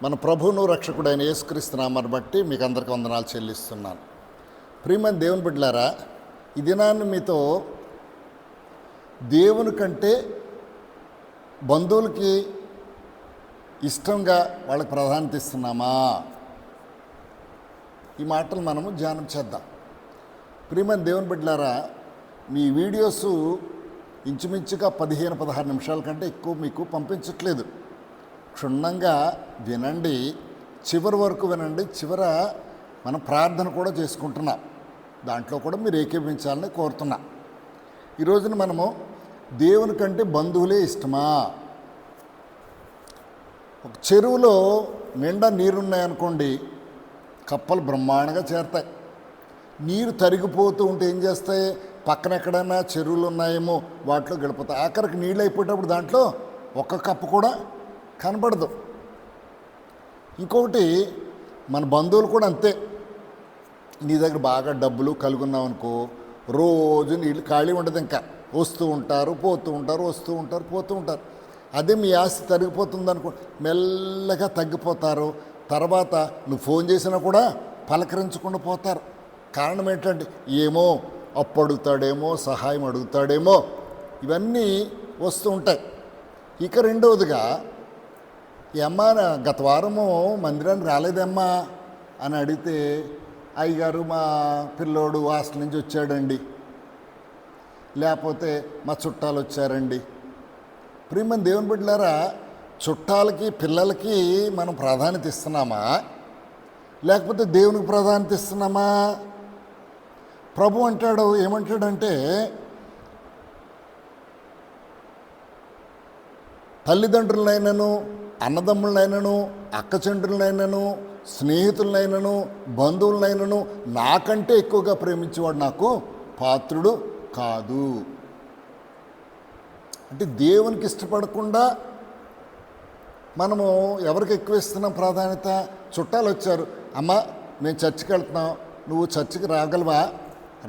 మన ప్రభువును రక్షకుడైన యేసుక్రీస్తు నామాన్ని బట్టి మీకు అందరికీ వందనాలు చెల్లిస్తున్నాను. ప్రియమైన దేవుని బిడ్డలారా, ఈ దినాన్ని మీతో దేవుని కంటే బంధువులకి ఇష్టంగా వాళ్ళకి ప్రాధాన్యత ఇస్తున్నామా, ఈ మాటలు మనము ధ్యానం చేద్దాం. ప్రియమైన దేవుని బిడ్డలారా, మీ వీడియోస్ ఇంచుమించుగా 15-16 నిమిషాల కంటే ఎక్కువ మీకు పంపించట్లేదు. క్షుణ్ణంగా వినండి, చివరి వరకు వినండి. చివర మనం ప్రార్థన కూడా చేసుకుంటున్నాం, దాంట్లో కూడా మీరు ఏకీభవించాలని కోరుతున్నా. ఈరోజున మనము దేవుని కంటే బంధువులే ఇష్టమా? ఒక చెరువులో నిండా నీరున్నాయనుకోండి, కప్పలు బ్రహ్మాండంగా చేరతాయి. నీరు తరిగిపోతూ ఉంటే ఏం చేస్తాయి? పక్కన ఎక్కడైనా చెరువులు ఉన్నాయేమో వాటిలో గడిపోతాయి. ఆఖరికి నీళ్ళు అయిపోయేటప్పుడు దాంట్లో ఒక్క కప్ప కూడా కనబడదు. ఇంకొకటి, మన బంధువులు కూడా అంతే. నీ దగ్గర బాగా డబ్బులు కలిగి ఉన్నామనుకో, రోజు నీళ్ళు ఖాళీ ఉండదు, ఇంకా వస్తూ ఉంటారు, పోతూ ఉంటారు, వస్తూ ఉంటారు, పోతూ ఉంటారు. అదే మీ ఆస్తి తరిగిపోతుంది అనుకో, మెల్లగా తగ్గిపోతారు. తర్వాత నువ్వు ఫోన్ చేసినా కూడా పలకరించకుండా పోతారు. కారణం ఏంటంటే, ఏమో అప్పు అడుగుతాడేమో, సహాయం అడుగుతాడేమో, ఇవన్నీ వస్తూ ఉంటాయి. ఇక రెండవదిగా, ఈ అమ్మ గత వారము మందిరానికి రాలేదమ్మా అని అడిగితే, అయ్యగారు మా పిల్లోడు హాస్టల్ నుంచి వచ్చాడండి, లేకపోతే మా చుట్టాలు వచ్చారండి. ప్రియమైన దేవుని బిడ్డలారా, చుట్టాలకి పిల్లలకి మనం ప్రాధాన్యత ఇస్తున్నామా, లేకపోతే దేవునికి ప్రాధాన్యత ఇస్తున్నామా? ప్రభు అంటాడు, ఏమంటాడంటే, తల్లిదండ్రులనైనను, అన్నదమ్ములనైనను, అక్కచెండ్రులనైనను, స్నేహితులనైనను, బంధువులనైనను నాకంటే ఎక్కువగా ప్రేమించేవాడు నాకు పాత్రుడు కాదు. అంటే దేవునికి ఇష్టపడకుండా మనము ఎవరికి ఎక్కువ ఇస్తున్నాం ప్రాధాన్యత? చుట్టాలు వచ్చారు, అమ్మ మేము చర్చికి వెళ్తున్నాం, నువ్వు చర్చికి రాగలవా,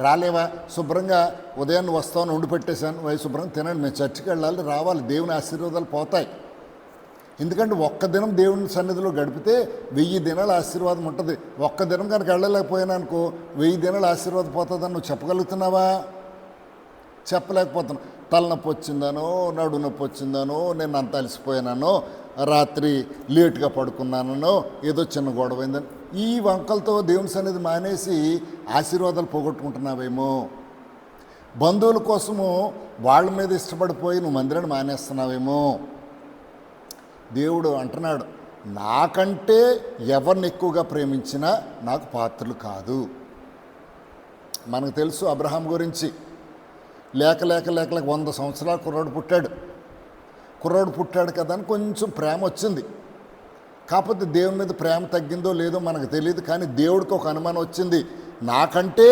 రాలేవా? శుభ్రంగా ఉదయాన్నే వస్తావని వండి పెట్టేశాను, శుభ్రంగా తినండి, మేము చర్చికి వెళ్ళాలి, రావాలి, దేవుని ఆశీర్వాదాలు పోతాయి. ఎందుకంటే ఒక్క దినం దేవుని సన్నిధిలో గడిపితే 1000 దినాల ఆశీర్వాదం ఉంటుంది. ఒక్క దినం కనుక వెళ్ళలేకపోయినా అనుకో, 1000 దినాల ఆశీర్వాదం పోతుందని నువ్వు చెప్పగలుగుతున్నావా? చెప్పలేకపోతున్నావు. తలనొప్పి వచ్చిందనో, నడు నొప్పి వచ్చిందనో, నేను అంత అలసిపోయానో, రాత్రి లేటుగా పడుకున్నానో, ఏదో చిన్న గొడవైందని ఈ వంకలతో దేవుని సన్నిధి మానేసి ఆశీర్వాదాలు పోగొట్టుకుంటున్నావేమో. బంధువుల కోసము వాళ్ళ మీద ఇష్టపడిపోయి నువ్వు మందిరాన్ని మానేస్తున్నావేమో. దేవుడు అంటున్నాడు, నాకంటే ఎవరిని ఎక్కువగా ప్రేమించినా నాకు పాత్రలు కాదు. మనకు తెలుసు అబ్రహాం గురించి. లేక 100 సంవత్సరాల కుర్రాడు పుట్టాడు కదా అని కొంచెం ప్రేమ వచ్చింది. కాకపోతే దేవుని మీద ప్రేమ తగ్గిందో లేదో మనకు తెలియదు, కానీ దేవుడికి ఒక అనుమానం వచ్చింది, నాకంటే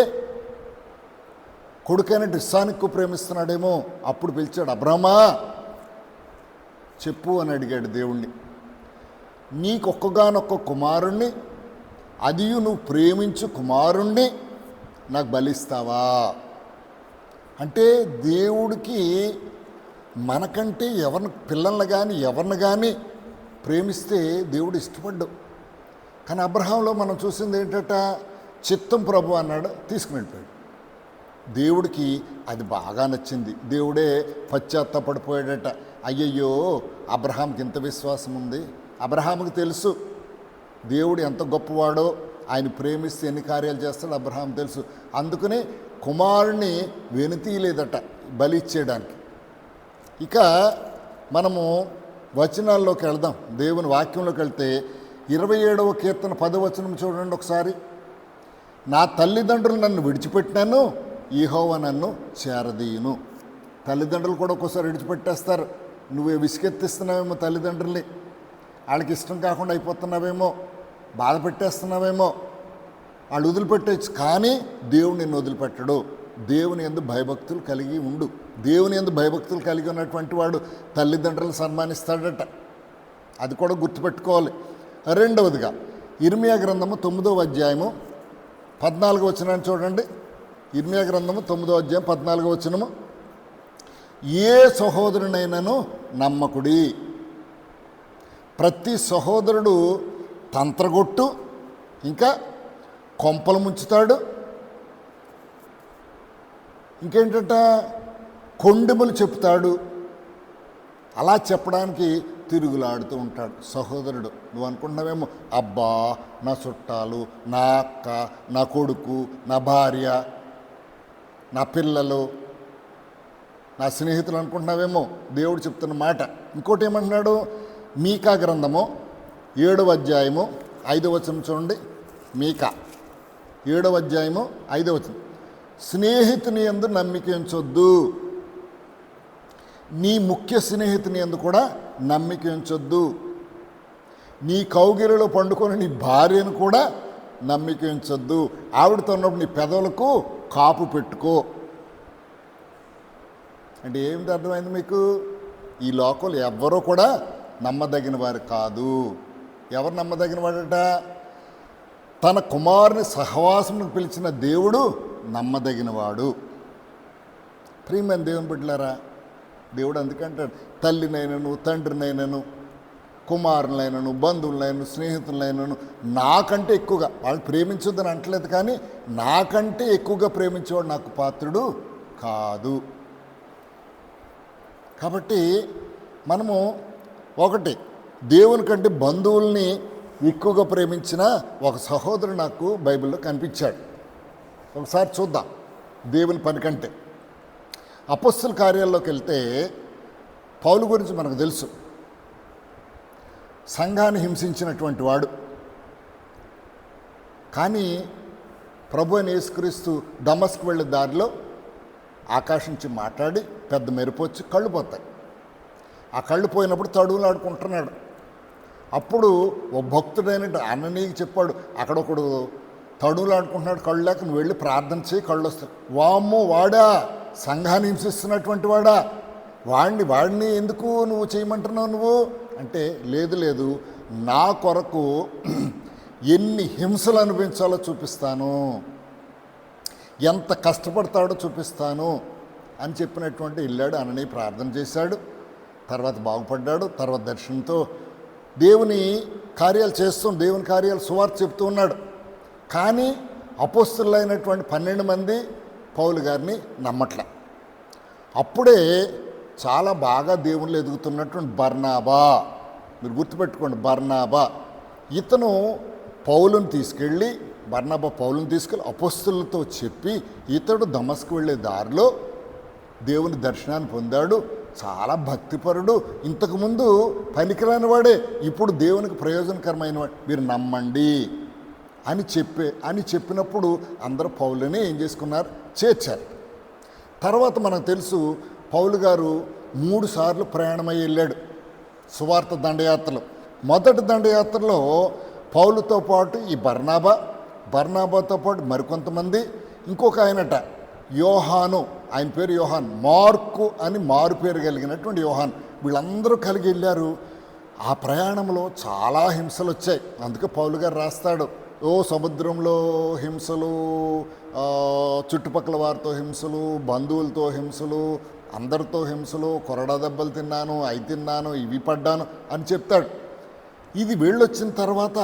కొడుకైన ఇస్సాకుని ఎక్కువ ప్రేమిస్తున్నాడేమో. అప్పుడు పిలిచాడు, అబ్రహమా చెప్పు అని అడిగాడు దేవుణ్ణి. నీకొక్కగానొక్క కుమారుణ్ణి, అది నువ్వు ప్రేమించు కుమారుణ్ణి నాకు బలిస్తావా? అంటే దేవుడికి మనకంటే ఎవరిని, పిల్లల్ని కానీ ఎవరిని కానీ ప్రేమిస్తే దేవుడు ఇష్టపడ్డు. కానీ అబ్రహాంలో మనం చూసింది ఏంటట, చిత్తం ప్రభు అన్నాడు, తీసుకుని వెళ్ళిపోయాడు. దేవుడికి అది బాగా నచ్చింది. దేవుడే పశ్చాత్తాపడిపోయాడట. అయ్యయ్యో, అబ్రహాంకి ఇంత విశ్వాసం ఉంది. అబ్రహాముకి తెలుసు దేవుడు ఎంత గొప్పవాడో, ఆయన ప్రేమిస్తే ఎన్ని కార్యాలు చేస్తాడో అబ్రహాం తెలుసు. అందుకని కుమారుణ్ణి వెనుతీయలేదట బలి ఇచ్చేయడానికి. ఇక మనము వచనాల్లోకి వెళ్దాం, దేవుని వాక్యంలోకి వెళ్తే 27వ కీర్తన 10వ వచనం చూడండి ఒకసారి. నా తల్లిదండ్రులు నన్ను విడిచిపెట్టినాను, యెహోవా నన్ను చేరదీయును. తల్లిదండ్రులు కూడా ఒక్కోసారి విడిచిపెట్టేస్తారు. నువ్వే విసుకెత్తిస్తున్నావేమో తల్లిదండ్రుల్ని, వాళ్ళకి ఇష్టం కాకుండా అయిపోతున్నావేమో, బాధ పెట్టేస్తున్నావేమో, వాళ్ళు వదిలిపెట్టచ్చు. కానీ దేవుడు నిన్ను వదిలిపెట్టడు. దేవుని యందు భయభక్తులు కలిగి ఉండు. దేవుని యందు భయభక్తులు కలిగి ఉన్నటువంటి వాడు తల్లిదండ్రులు సన్మానిస్తాడట. అది కూడా గుర్తుపెట్టుకోవాలి. రెండవదిగా, ఇర్మియా గ్రంథము 9వ అధ్యాయము 14వ వచనాన్ని చూడండి. ఇర్మియా గ్రంథము 9వ అధ్యాయం 14వ వచనము. ఏ సహోదరునైనను నమ్మకుడి. ప్రతి సహోదరుడు తంత్రగొట్టు, ఇంకా కొంపలు ముంచుతాడు, ఇంకేంటంట కొండెములు చెప్తాడు. అలా చెప్పడానికి తిరుగులాడుతూ ఉంటాడు సహోదరుడు. నువ్వు అనుకుంటున్నావేమో, అబ్బా నా చుట్టాలు, నా అక్క, నా కొడుకు, నా భార్య, నా పిల్లలు, నా స్నేహితులు అనుకుంటున్నావేమో. దేవుడు చెప్తున్న మాట ఇంకోటి ఏమంటున్నాడు? మీకా గ్రంథము 7వ అధ్యాయము 5వ వచనం చూడండి. మీకా 7వ అధ్యాయము 5వ వచనం. స్నేహితుని యందు నమ్మిక ఉంచొద్దు, నీ ముఖ్య స్నేహితుని యందు కూడా నమ్మిక ఉంచొద్దు, నీ కౌగిలిలో పండుకొని నీ భార్యను కూడా నమ్మిక ఉంచొద్దు, ఆవిడతో ఉన్నప్పుడు నీ పెదవులకు కాపు పెట్టుకో. అంటే ఏమిటి అర్థమైంది మీకు? ఈ లోకంలో ఎవ్వరూ కూడా నమ్మదగిన వారు కాదు. ఎవరు నమ్మదగిన వాడట? తన కుమారుని సహవాసమును పిలిచిన దేవుడు నమ్మదగినవాడు. ప్రియమైన దేవుని బిడ్డలారా, దేవుడు అందుకంటాడు, తల్లినైనను, తండ్రినైనను, కుమారులైనను, బంధువులైనను, స్నేహితులైనను నాకంటే ఎక్కువగా, వాళ్ళు ప్రేమించొద్దని అంటలేదు, కానీ నాకంటే ఎక్కువగా ప్రేమించేవాడు నాకు పాత్రుడు కాదు. కాబట్టి మనము ఒకటి, దేవుని కంటే బంధువుల్ని ఎక్కువగా ప్రేమించిన ఒక సహోదరుడు నాకు బైబిల్లో కనిపించాడు. ఒకసారి చూద్దాం దేవుని పని కంటే. అపొస్తలుల కార్యాల్లోకి వెళ్తే పౌలు గురించి మనకు తెలుసు. సంఘాన్ని హింసించినటువంటి వాడు. కానీ ప్రభు అయిన యేసుక్రీస్తు దమస్కు వెళ్ళే దారిలో ఆకాశం నుంచి మాట్లాడి పెద్ద మెరుపు వచ్చి కళ్ళు పోతాయి. ఆ కళ్ళు పోయినప్పుడు తడువులాడుకుంటున్నాడు. అప్పుడు ఓ భక్తుడైన అననీకి చెప్పాడు, అక్కడొకడు తడువులాడుకుంటున్నాడు కళ్ళు లేక, నువ్వు వెళ్ళి ప్రార్థన చేయి కళ్ళు వస్తాయి. వామ్మో, వాడా సంఘాన్ని హింసిస్తున్నటువంటి వాడా, వాడిని ఎందుకు నువ్వు చేయమంటున్నావు నువ్వు అంటే, లేదు నా కొరకు ఎన్ని హింసలు అనిపించాలో చూపిస్తాను, ఎంత కష్టపడతాడో చూపిస్తాను అని చెప్పినటువంటి వెళ్ళాడు. అననీ ప్రార్థన చేశాడు, తర్వాత బాగుపడ్డాడు. తర్వాత దర్శనంతో దేవుని కార్యాలు చేస్తూ, దేవుని కార్యాలు సువార్త చెప్తూ ఉన్నాడు. కానీ అపోస్తలులైనటువంటి 12 మంది పౌలు గారిని నమ్మట్లే. అప్పుడే చాలా బాగా దేవుళ్ళు ఎదుగుతున్నటువంటి బర్నాబా, మీరు గుర్తుపెట్టుకోండి, బర్నాబా, ఇతను పౌలుని తీసుకెళ్ళి అపోస్తలులతో చెప్పి, ఇతడు దమస్కు వెళ్ళే దారిలో దేవుని దర్శనాన్ని పొందాడు, చాలా భక్తిపరుడు, ఇంతకుముందు పనికిరాని వాడే, ఇప్పుడు దేవునికి ప్రయోజనకరమైన వాడు, మీరు నమ్మండి అని చెప్పినప్పుడు అందరూ పౌలుని ఏం చేసుకున్నారు? చేర్చారు. తర్వాత మనకు తెలుసు, పౌలు గారు 3 సార్లు ప్రయాణమై వెళ్ళాడు సువార్త దండయాత్రలో. మొదటి దండయాత్రలో పౌలుతో పాటు ఈ బర్నాబాతో పాటు మరికొంతమంది, ఇంకొక ఆయనట యోహాను, ఆయన పేరు యోహాన్, మార్కు అని మారు పేరు కలిగినటువంటి యోహాన్, వీళ్ళందరూ కలిగి వెళ్ళారు. ఆ ప్రయాణంలో చాలా హింసలు వచ్చాయి. అందుకే పౌలు గారు రాస్తాడు, సముద్రంలో హింసలు, చుట్టుపక్కల వారితో హింసలు, బంధువులతో హింసలు, అందరితో హింసలు, కొరడా దెబ్బలు తిన్నాను, అవి తిన్నాను, ఇవి పడ్డాను అని చెప్తాడు. ఇది వెళ్ళొచ్చిన తర్వాత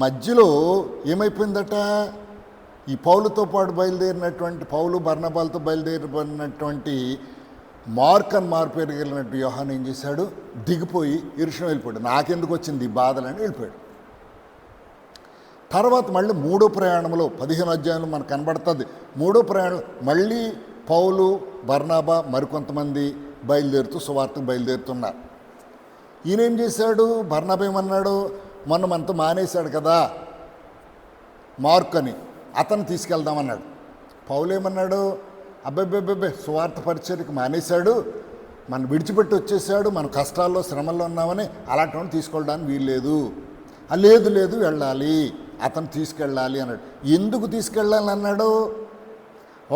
మధ్యలో ఏమైపోయిందట, ఈ పౌలుతో పాటు బయలుదేరినటువంటి పౌలు బర్నబాలతో బయలుదేరినటువంటి మారు పేరు కలిగినట్టు యోహాను ఏం చేశాడు? దిగిపోయి యెరూషలేము వెళ్ళిపోయాడు. నాకెందుకు వచ్చింది ఈ బాధలని వెళ్ళిపోయాడు. తర్వాత మళ్ళీ 3వ ప్రయాణంలో 15 అధ్యాయంలో మనకు కనబడుతుంది. 3వ ప్రయాణం మళ్ళీ పౌలు, బర్నాబా మరికొంతమంది సువార్తకు బయలుదేరుతున్నారు. ఈయనేం చేశాడు? బర్నాబా ఏమన్నాడు? మొన్న మనతో మానేశాడు కదా మార్కు అని, అతను తీసుకెళ్దామన్నాడు. పౌలు ఏమన్నాడు? అబ్బాయి సువార్త పరిచర్యకు మానేశాడు, మనం విడిచిపెట్టి వచ్చేసాడు, మన కష్టాల్లో శ్రమల్లో ఉన్నామని అలాంటి తీసుకెళ్ళడానికి వీల్లేదు. లేదు వెళ్ళాలి, అతను తీసుకెళ్ళాలి అన్నాడు. ఎందుకు తీసుకెళ్ళాలి అన్నాడు?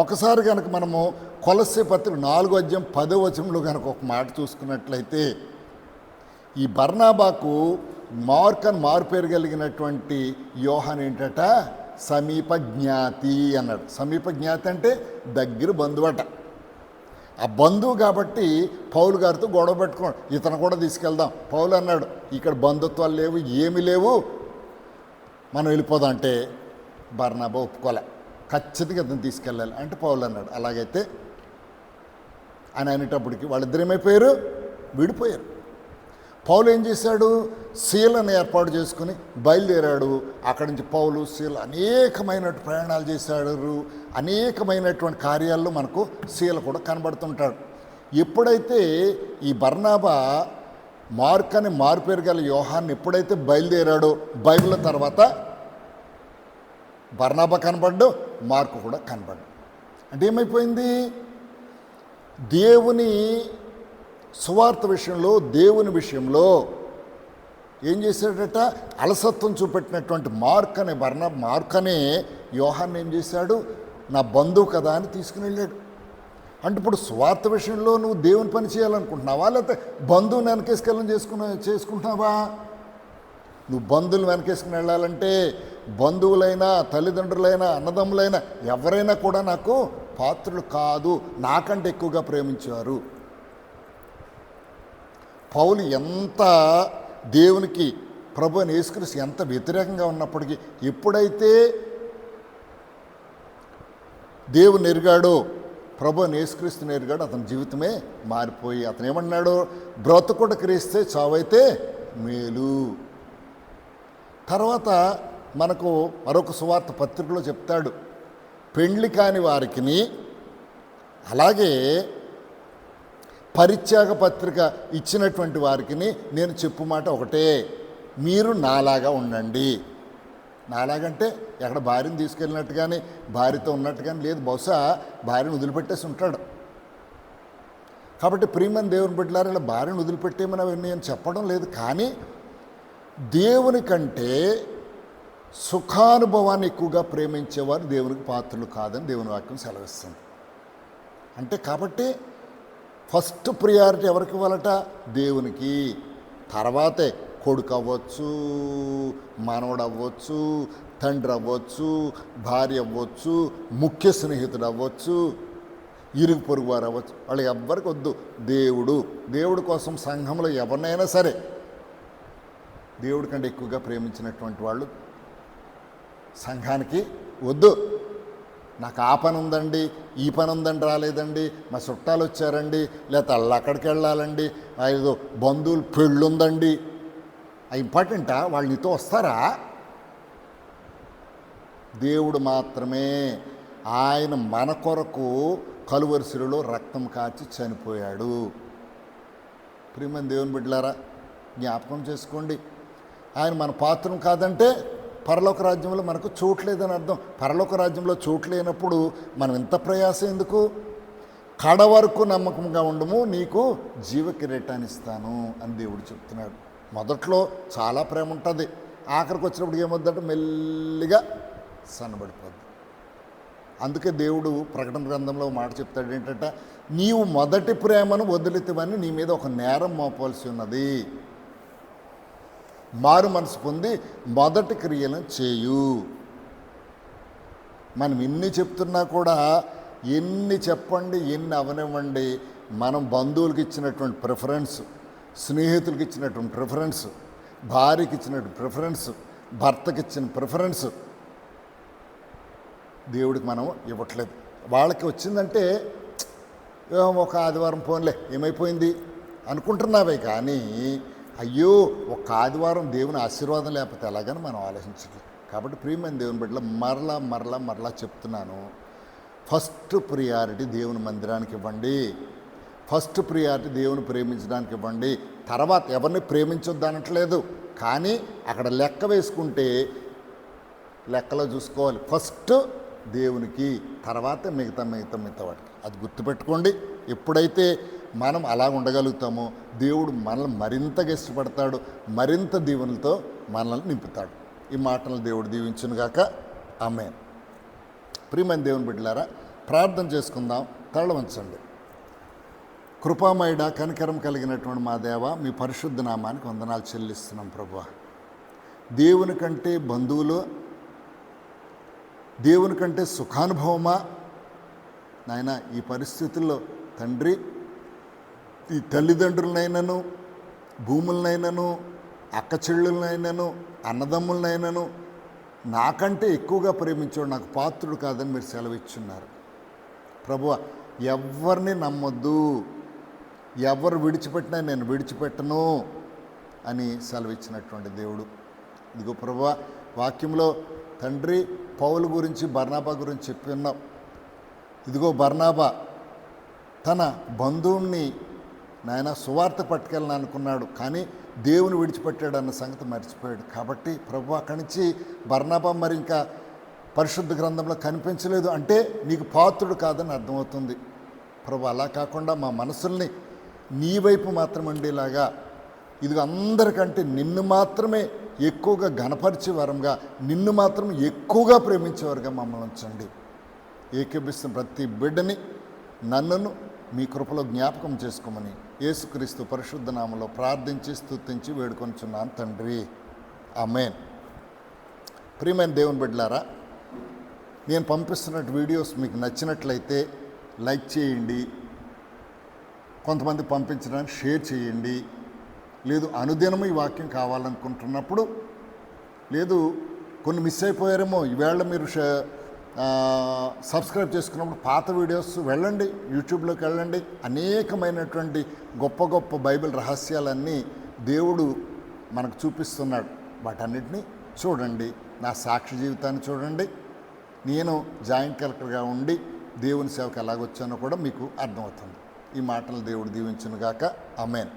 ఒకసారి కనుక మనము కొలస్సే పత్రిక 4వ అధ్యాయం 10వ వచనంలో కనుక ఒక మాట చూసుకున్నట్లయితే, ఈ బర్నాబాకు మారు పేరు కలిగినటువంటి యోహాను ఏంటట? సమీప జ్ఞాతి అన్నాడు. సమీప జ్ఞాతి అంటే దగ్గర బంధువట. ఆ బంధువు కాబట్టి పౌలు గారితో గొడవ పెట్టుకోండి, ఇతను కూడా తీసుకెళ్దాం. పౌలు అన్నాడు, ఇక్కడ బంధుత్వాలు లేవు, ఏమీ లేవు, మనం వెళ్ళిపోదాం. అంటే బర్నబా ఒప్పుకోలే, ఖచ్చితంగా ఇతను తీసుకెళ్ళాలి. అంటే పౌలు అన్నాడు, అలాగైతే అని అనేటప్పటికి వాళ్ళిద్దరు ఏమైపోయారు, విడిపోయారు. పౌలు ఏం చేశాడు, శీలను ఏర్పాటు చేసుకుని బయలుదేరాడు. అక్కడి నుంచి పౌలు శీల అనేకమైన ప్రయాణాలు చేశాడు. అనేకమైనటువంటి కార్యాల్లో మనకు శీల కూడా కనబడుతుంటాడు. ఎప్పుడైతే ఈ బర్నాబా మార్క్ అని మారుపేరు గల యోహాన్ని ఎప్పుడైతే బయలుదేరాడో, బైబిల్ తర్వాత బర్నాబా కనబడ్డు, మార్కు కూడా కనబడ్డు. అంటే ఏమైపోయింది, దేవుని సువార్త విషయంలో, దేవుని విషయంలో ఏం చేశాడట, అలసత్వం చూపెట్టినటువంటి మార్క్ అనే యోహాన్ని ఏం చేశాడు, నా బంధువు కదా అని తీసుకుని వెళ్ళాడు. అంటే ఇప్పుడు సువార్త విషయంలో నువ్వు దేవుని పని చేయాలనుకుంటున్నావా, లేకపోతే బంధువుని వెనకేసుకెళ్ళని చేసుకుంటున్నావా? నువ్వు బంధువులు వెనకేసుకుని వెళ్ళాలంటే బంధువులైనా, తల్లిదండ్రులైనా, అన్నదమ్ములైనా ఎవరైనా కూడా నాకు పాత్రులు కాదు, నాకంటే ఎక్కువగా ప్రేమించారు. పౌలు ఎంత దేవునికి, ప్రభు అని యేసుక్రీస్తు ఎంత వ్యతిరేకంగా ఉన్నప్పటికీ ఎప్పుడైతే దేవుని ఎరిగాడో, ప్రభు అని యేసుక్రీస్తుని ఎరిగాడో, అతని జీవితమే మారిపోయి అతను ఏమన్నాడు, బ్రతుకుట క్రీస్తే చావైతే మేలు. తర్వాత మనకు మరొక సువార్త పత్రికలో చెప్తాడు, పెండ్లి కాని వారికిని అలాగే పరిత్యాగ పత్రిక ఇచ్చినటువంటి వారికి నేను చెప్పు మాట ఒకటే, మీరు నాలాగా ఉండండి. నాలాగంటే ఎక్కడ భార్యను తీసుకెళ్ళినట్టు కానీ, భార్యతో ఉన్నట్టు కానీ లేదు, బహుశా భార్యను వదిలిపెట్టేసి ఉంటాడు. కాబట్టి ప్రియమైన దేవుని బిడ్డలారా, ఇలా భార్యను వదిలిపెట్టేమని అవన్నీ అని చెప్పడం లేదు. కానీ దేవుని కంటే సుఖానుభవాన్ని ఎక్కువగా ప్రేమించేవారు దేవునికి పాత్రలు కాదని దేవుని వాక్యం సెలవిస్తుంది. అంటే కాబట్టి ఫస్ట్ ప్రియారిటీ ఎవరికి ఇవ్వాలట, దేవునికి. తర్వాతే కొడుకు అవ్వచ్చు, మనవడు అవ్వచ్చు, తండ్రి అవ్వచ్చు, భార్య అవ్వచ్చు, ముఖ్య స్నేహితుడు అవ్వచ్చు, ఇరుగు పొరుగు వారు అవ్వచ్చు, వాళ్ళకి ఎవ్వరికి వద్దు. దేవుడు కోసం సంఘంలో ఎవరినైనా సరే దేవుడి కంటే ఎక్కువగా ప్రేమించినటువంటి వాళ్ళు సంఘానికి వద్దు. నాకు ఆ పని ఉందండి, ఈ పని ఉందండి రాలేదండి, మా చుట్టాలు వచ్చారండి, లేకపోతే వాళ్ళు అక్కడికి వెళ్ళాలండి, ఏదో బంధువులు పెళ్ళి ఉందండి, అది ఇంపార్టెంటా? వాళ్ళు నీతో వస్తారా? దేవుడు మాత్రమే. ఆయన మన కొరకు కలువరి శిలువలో రక్తం కాచి చనిపోయాడు. ప్రియమైన దేవుని బిడ్డలారా, జ్ఞాపకం చేసుకోండి. ఆయన మన పాత్రం కాదంటే పరలోక రాజ్యంలో మనకు చోట్లేదని అర్థం. పరలోక రాజ్యంలో చోటు లేనప్పుడు మనం ఎంత ప్రయాసం ఎందుకు? కడ వరకు నమ్మకంగా ఉండము, నీకు జీవ కిరీటాన్ని ఇస్తాను అని దేవుడు చెప్తున్నాడు. మొదట్లో చాలా ప్రేమ ఉంటుంది, ఆఖరికి వచ్చినప్పుడు ఏమొద్దంటే మెల్లిగా సన్నబడిపోద్ది. అందుకే దేవుడు ప్రకటన గ్రంథంలో మాట చెప్తాడు ఏంటంటే, నీవు మొదటి ప్రేమను వదిలితేవని నీ మీద ఒక నేరం మోపాల్సి ఉన్నది. మారు మనసు పొంది మొదటి క్రియలను చేయు. మనం ఎన్ని చెప్తున్నా కూడా, ఎన్ని చెప్పండి, ఎన్ని అవనివ్వండి, మనం బంధువులకి ఇచ్చినటువంటి ప్రిఫరెన్స్, స్నేహితులకి ఇచ్చినటువంటి ప్రిఫరెన్స్, భార్యకి ఇచ్చినటువంటి ప్రిఫరెన్స్, భర్తకి ఇచ్చిన ప్రిఫరెన్స్ దేవుడికి మనం ఇవ్వట్లేదు. వాళ్ళకి వచ్చిందంటే ఒక ఆదివారం పోన్లే ఏమైపోయింది అనుకుంటున్నావే, కానీ అయ్యో ఒక ఆదివారం దేవుని ఆశీర్వాదం లేకపోతే ఎలాగని మనం ఆలోచించట్లేదు. కాబట్టి ప్రియమైన దేవుని బిడ్డలు మరలా చెప్తున్నాను, ఫస్ట్ ప్రియారిటీ దేవుని మందిరానికి ఇవ్వండి. ఫస్ట్ ప్రియారిటీ దేవుని ప్రేమించడానికి ఇవ్వండి. తర్వాత ఎవరిని ప్రేమించొద్దు అనట్లేదు, కానీ అక్కడ లెక్క వేసుకుంటే లెక్కలో చూసుకోవాలి. ఫస్ట్ దేవునికి, తర్వాత మిగతా వాటికి. అది గుర్తుపెట్టుకోండి. ఎప్పుడైతే మనం అలా ఉండగలుగుతామో దేవుడు మనల్ని మరింతగా ఇష్టపడతాడు, మరింత దీవెనలతో మనల్ని నింపుతాడు. ఈ మాటలు దేవుడు దీవించునుగాక. ఆమేన్. ప్రియమైన దేవుని బిడ్డలారా, ప్రార్థన చేసుకుందాం. తల వంచండి. కృపామయుడ, కనికరం కలిగినటువంటి మా దేవ, మీ పరిశుద్ధ నామానికి వందనాలు చెల్లిస్తున్నాం ప్రభువా. దేవుని కంటే బంధువులు, దేవుని కంటే సుఖానుభవమా నాయన? ఈ పరిస్థితుల్లో తండ్రి, ఈ తల్లిదండ్రులనైనాను, భూములనైనాను, అక్క చెల్లెలనైనాను, అన్నదమ్ములనైనాను నాకంటే ఎక్కువగా ప్రేమించాడు నాకు పాత్రుడు కాదని మీరు సెలవిచ్చున్నారు. ప్రభువా, ఎవరిని నమ్మొద్దు, ఎవరు విడిచిపెట్టినా నేను విడిచిపెట్టను అని సెలవిచ్చినటువంటి దేవుడు. ఇదిగో ప్రభువా, వాక్యంలో తండ్రి పౌలు గురించి, బర్నాబా గురించి చెప్పి ఉన్నాం. ఇదిగో బర్నాబా తన బంధువుని నాయన సువార్త పట్టుకెళ్ళని అనుకున్నాడు, కానీ దేవుని విడిచిపెట్టాడు అన్న సంగతి మర్చిపోయాడు. కాబట్టి ప్రభు అక్కడి నుంచి బర్నాబా మరి ఇంకా పరిశుద్ధ గ్రంథంలో కనిపించలేదు అంటే నీకు పాత్రుడు కాదని అర్థమవుతుంది. ప్రభు అలా కాకుండా మా మనసుల్ని నీ వైపు మాత్రం ఉండేలాగా, ఇదిగో అందరికంటే నిన్ను మాత్రమే ఎక్కువగా ఘనపరిచే వరంగా, నిన్ను మాత్రం ఎక్కువగా ప్రేమించేవారుగా మమ్మల్ని ఉంచండి. ఏకీభిస్తున్న ప్రతి బిడ్డని నన్నును మీ కృపలో జ్ఞాపకం చేసుకోమని యేసుక్రీస్తు పరిశుద్ధ నామములో ప్రార్థించి స్తుతించి వేడుకొనుచున్నాను తండ్రి, ఆమేన్. ప్రియమైన దేవుని బిడ్డలారా, నేను పంపిస్తున్న వీడియోస్ మీకు నచ్చినట్లయితే లైక్ చేయండి, కొంతమంది పంపించడానికి షేర్ చేయండి. లేదు అనుదినము ఈ వాక్యం కావాలనుకుంటున్నప్పుడు, లేదు కొన్ని మిస్ అయిపోయారేమో, ఈవేళ మీరు సబ్స్క్రైబ్ చేసుకున్నప్పుడు పాత వీడియోస్ వెళ్ళండి, యూట్యూబ్లోకి వెళ్ళండి. అనేకమైనటువంటి గొప్ప గొప్ప బైబిల్ రహస్యాలన్నీ దేవుడు మనకు చూపిస్తున్నాడు. వాటన్నిటినీ చూడండి. నా సాక్షి జీవితాన్ని చూడండి. నేను జాయింట్ కలెక్టర్గా ఉండి దేవుని సేవకు ఎలాగొచ్చానో కూడా మీకు అర్థమవుతుంది. ఈ మాటలు దేవుడు దీవించునుగాక. ఆమేన్.